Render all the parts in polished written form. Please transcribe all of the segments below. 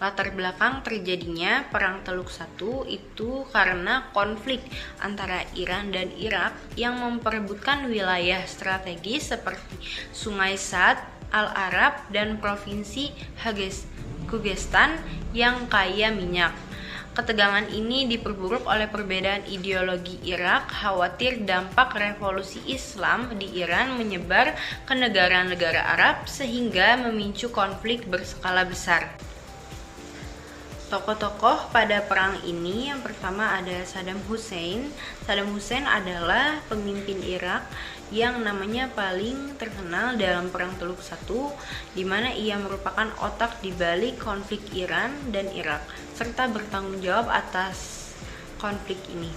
Latar belakang terjadinya Perang Teluk I itu karena konflik antara Iran dan Irak yang memperebutkan wilayah strategis seperti Sungai Sad, Al-Arab, dan Provinsi Khuzestan yang kaya minyak. Ketegangan ini diperburuk oleh perbedaan ideologi Irak, khawatir dampak revolusi Islam di Iran menyebar ke negara-negara Arab sehingga memicu konflik berskala besar. Tokoh-tokoh pada perang ini yang pertama ada Saddam Hussein. Saddam Hussein adalah pemimpin Irak yang namanya paling terkenal dalam Perang Teluk I, di mana ia merupakan otak di balik konflik Iran dan Irak, serta bertanggung jawab atas konflik ini.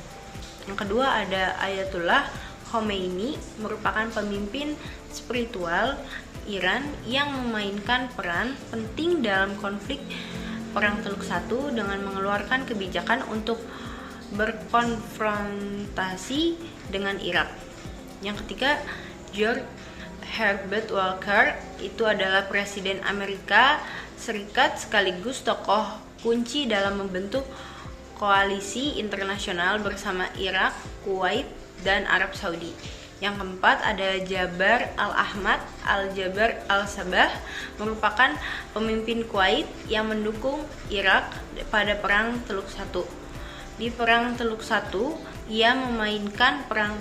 Yang kedua ada Ayatollah Khomeini, merupakan pemimpin spiritual Iran yang memainkan peran penting dalam konflik Perang Teluk I dengan mengeluarkan kebijakan untuk berkonfrontasi dengan Irak. Yang ketiga, George Herbert Walker, itu adalah Presiden Amerika Serikat sekaligus tokoh kunci dalam membentuk koalisi internasional bersama Irak, Kuwait, dan Arab Saudi. Yang keempat ada Jabar al-Ahmad al-Jabar al-Sabah, merupakan pemimpin Kuwait yang mendukung Irak pada Perang Teluk I. Di Perang Teluk I, ia memainkan peran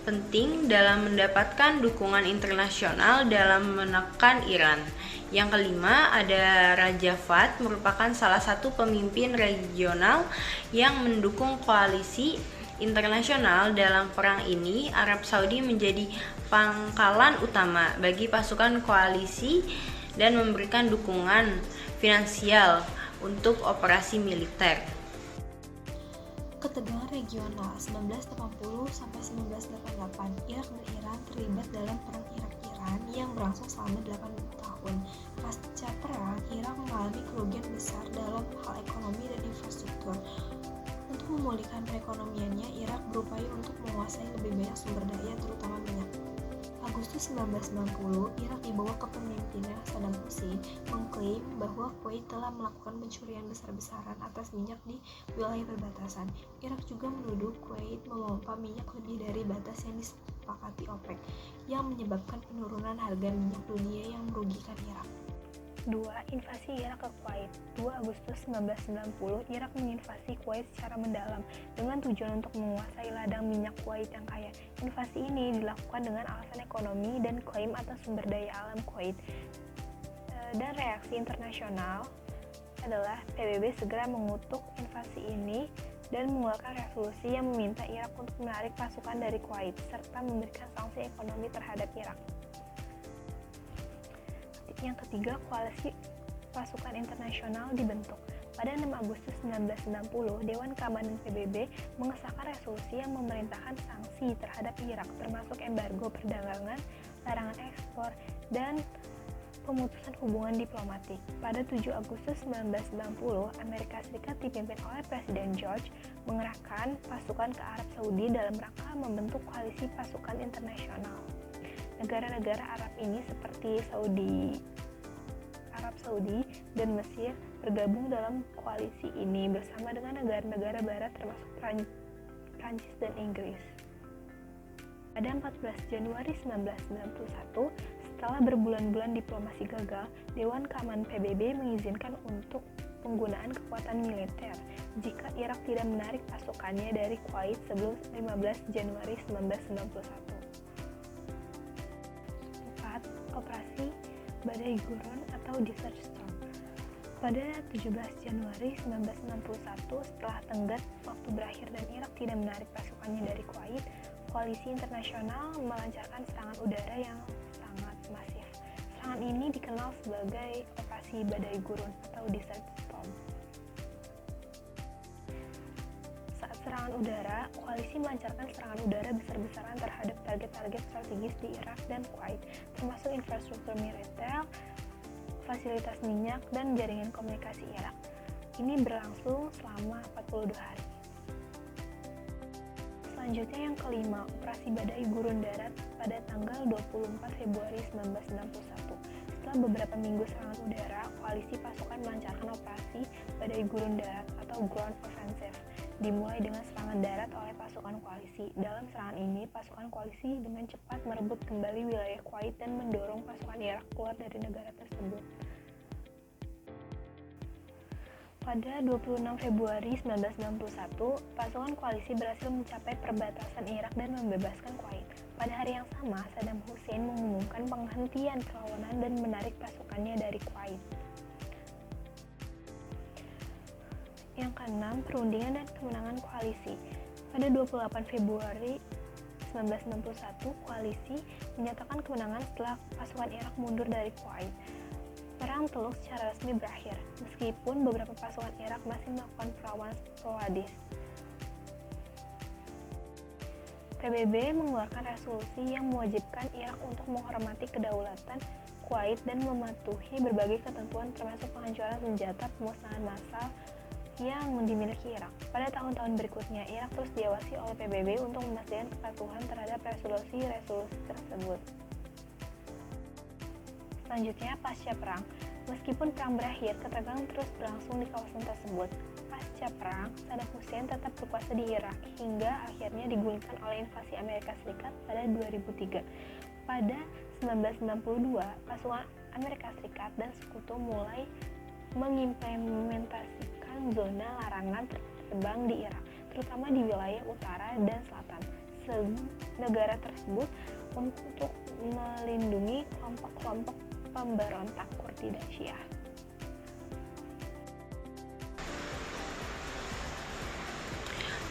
penting dalam mendapatkan dukungan internasional dalam menekan Iran. Yang kelima ada Raja Fahd, merupakan salah satu pemimpin regional yang mendukung koalisi internasional dalam perang ini. Arab Saudi menjadi pangkalan utama bagi pasukan koalisi dan memberikan dukungan finansial untuk operasi militer. Ketegangan regional 1980 sampai 1988, Irak dan Iran terlibat dalam perang Irak-Iran yang berlangsung selama 8 tahun. Pasca perang, Irak mengalami kerugian besar dalam hal ekonomi dan infrastruktur. Untuk memulihkan perekonomiannya, Irak berupaya untuk menguasai lebih banyak sumber daya, terutama minyak. Agustus 1990, Irak di bawah kepemimpinan Saddam Hussein mengklaim bahwa Kuwait telah melakukan pencurian besar-besaran atas minyak di wilayah perbatasan. Irak juga menuduh Kuwait memompa minyak lebih dari batas yang disepakati OPEC, yang menyebabkan penurunan harga minyak dunia yang merugikan Irak. 2. Invasi Irak ke Kuwait. 2 Agustus 1990, Irak menginvasi Kuwait secara mendalam dengan tujuan untuk menguasai ladang minyak Kuwait yang kaya. Invasi ini dilakukan dengan alasan ekonomi dan klaim atas sumber daya alam Kuwait. Dan reaksi internasional adalah PBB segera mengutuk invasi ini dan mengeluarkan resolusi yang meminta Irak untuk menarik pasukan dari Kuwait serta memberikan sanksi ekonomi terhadap Irak. Yang ketiga, koalisi pasukan internasional dibentuk. Pada 6 Agustus 1990, Dewan Keamanan PBB mengesahkan resolusi yang memerintahkan sanksi terhadap Irak, termasuk embargo perdagangan, larangan ekspor, dan pemutusan hubungan diplomatik. Pada 7 Agustus 1990, Amerika Serikat dipimpin oleh Presiden George mengerahkan pasukan ke Arab Saudi dalam rangka membentuk koalisi pasukan internasional. Negara-negara Arab ini seperti Arab Saudi dan Mesir bergabung dalam koalisi ini bersama dengan negara-negara barat termasuk Prancis dan Inggris. Pada 14 Januari 1991, setelah berbulan-bulan diplomasi gagal, Dewan Keamanan PBB mengizinkan untuk penggunaan kekuatan militer jika Irak tidak menarik pasukannya dari Kuwait sebelum 15 Januari 1991. Operasi Badai Gurun atau Desert Storm. Pada 17 Januari 1961, setelah tenggat waktu berakhir dan Irak tidak menarik pasukannya dari Kuwait, koalisi internasional melancarkan serangan udara yang sangat masif. Serangan ini dikenal sebagai Operasi Badai Gurun atau Desert Storm. Saat serangan udara, koalisi melancarkan serangan udara besar-besaran terhadap target-target strategis di Irak dan Kuwait, termasuk infrastruktur militer, fasilitas minyak, dan jaringan komunikasi Irak. Ini berlangsung selama 42 hari. Selanjutnya yang kelima, Operasi Badai Gurun Darat pada tanggal 24 Februari 1961. Setelah beberapa minggu serangan udara, koalisi pasukan melancarkan operasi Badai Gurun Darat atau Ground Offensive, dimulai dengan serangan darat oleh pasukan koalisi. Dalam serangan ini, pasukan koalisi dengan cepat merebut kembali wilayah Kuwait dan mendorong pasukan Irak keluar dari negara tersebut. Pada 26 Februari 1991, pasukan koalisi berhasil mencapai perbatasan Irak dan membebaskan Kuwait. Pada hari yang sama, Saddam Hussein mengumumkan penghentian perlawanan dan menarik pasukannya dari Kuwait. Yang keenam, perundingan dan kemenangan koalisi. Pada 28 Februari 1991, koalisi menyatakan kemenangan setelah pasukan Irak mundur dari Kuwait. Perang Teluk secara resmi berakhir, meskipun beberapa pasukan Irak masih melakukan perlawanan sporadis. PBB mengeluarkan resolusi yang mewajibkan Irak untuk menghormati kedaulatan Kuwait dan mematuhi berbagai ketentuan termasuk penghancuran senjata pemusnahan massal yang dimiliki Irak. Pada tahun-tahun berikutnya, Irak terus diawasi oleh PBB untuk memastikan kepatuhan terhadap resolusi-resolusi tersebut. Selanjutnya, pasca perang. Meskipun perang berakhir, ketegangan terus berlangsung di kawasan tersebut. Pasca perang, Saddam Hussein tetap berkuasa di Irak hingga akhirnya digulingkan oleh invasi Amerika Serikat pada 2003. Pada 1992, pasukan Amerika Serikat dan sekutu mulai mengimplementasikan zona larangan terbang di Irak, terutama di wilayah utara dan selatan negara tersebut untuk melindungi kelompok-kelompok pemberontak Kurdi dan Syiah.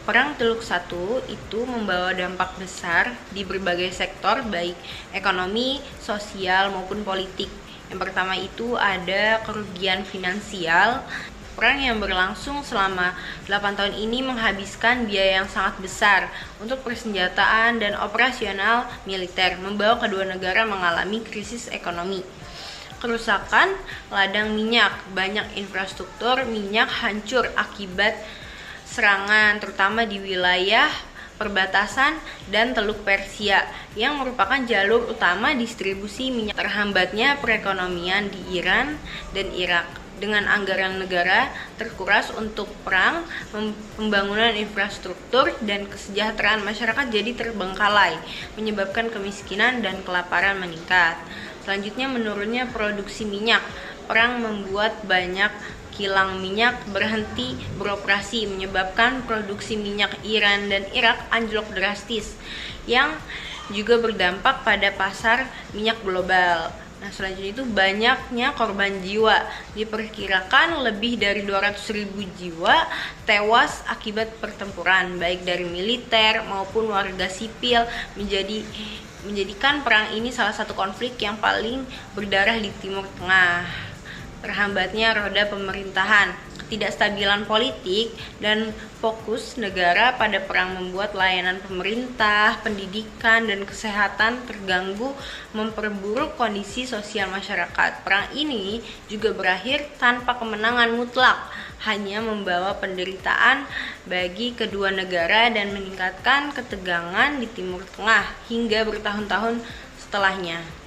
Perang Teluk I itu membawa dampak besar di berbagai sektor baik ekonomi, sosial maupun politik. Yang pertama itu ada kerugian finansial. Perang yang berlangsung selama 8 tahun ini menghabiskan biaya yang sangat besar untuk persenjataan dan operasional militer, membawa kedua negara mengalami krisis ekonomi. Kerusakan ladang minyak, banyak infrastruktur minyak hancur akibat serangan terutama di wilayah perbatasan dan Teluk Persia yang merupakan jalur utama distribusi minyak. Terhambatnya perekonomian di Iran dan Irak dengan anggaran negara terkuras untuk perang, pembangunan infrastruktur dan kesejahteraan masyarakat jadi terbengkalai, menyebabkan kemiskinan dan kelaparan meningkat. Selanjutnya, menurunnya produksi minyak. Perang membuat banyak kilang minyak berhenti beroperasi, menyebabkan produksi minyak Iran dan Irak anjlok drastis, yang juga berdampak pada pasar minyak global. Nah, selanjutnya itu banyaknya korban jiwa. Diperkirakan lebih dari 200.000 jiwa tewas akibat pertempuran, baik dari militer maupun warga sipil, menjadikan perang ini salah satu konflik yang paling berdarah di Timur Tengah. Terhambatnya roda pemerintahan, ketidakstabilan politik, dan fokus negara pada perang membuat layanan pemerintah, pendidikan, dan kesehatan terganggu, memperburuk kondisi sosial masyarakat. Perang ini juga berakhir tanpa kemenangan mutlak, hanya membawa penderitaan bagi kedua negara dan meningkatkan ketegangan di Timur Tengah hingga bertahun-tahun setelahnya.